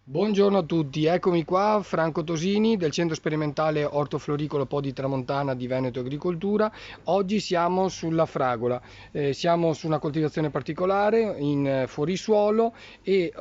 Buongiorno a tutti, eccomi qua, Franco Tosini del Centro Sperimentale Ortofloricolo Po di Tramontana di Veneto Agricoltura. Oggi siamo sulla fragola, siamo su una coltivazione particolare in fuorisuolo e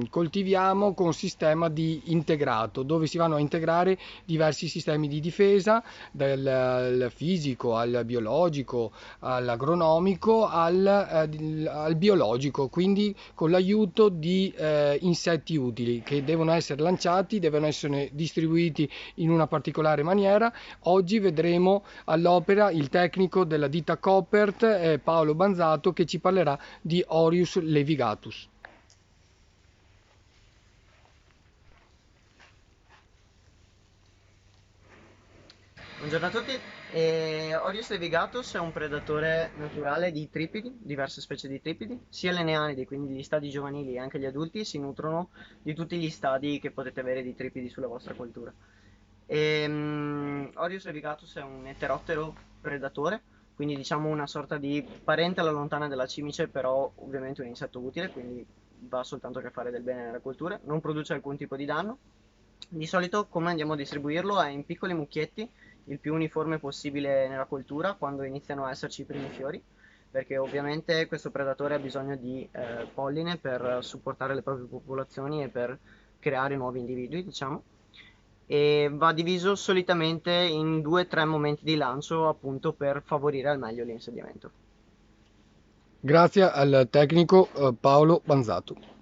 coltiviamo con sistema di integrato, dove si vanno a integrare diversi sistemi di difesa, dal fisico al biologico, all'agronomico, al biologico, quindi con l'aiuto di insetti utili che devono essere lanciati, devono essere distribuiti in una particolare maniera. Oggi vedremo all'opera il tecnico della ditta Coppert, Paolo Banzato, che ci parlerà di Orius levigatus. Buongiorno a tutti. Orius levigatus è un predatore naturale di tripidi, diverse specie di tripidi, sia le neanidi, quindi gli stadi giovanili e anche gli adulti, si nutrono di tutti gli stadi che potete avere di tripidi sulla vostra coltura. Orius levigatus è un eterottero predatore, quindi diciamo una sorta di parente alla lontana della cimice, però ovviamente un insetto utile, quindi va soltanto a che fare del bene nella coltura, non produce alcun tipo di danno. Di solito come andiamo a distribuirlo è in piccoli mucchietti, il più uniforme possibile nella coltura quando iniziano a esserci i primi fiori, perché ovviamente questo predatore ha bisogno di polline per supportare le proprie popolazioni e per creare nuovi individui, diciamo. E va diviso solitamente in 2 o 3 momenti di lancio appunto per favorire al meglio l'insediamento. Grazie al tecnico Paolo Banzato.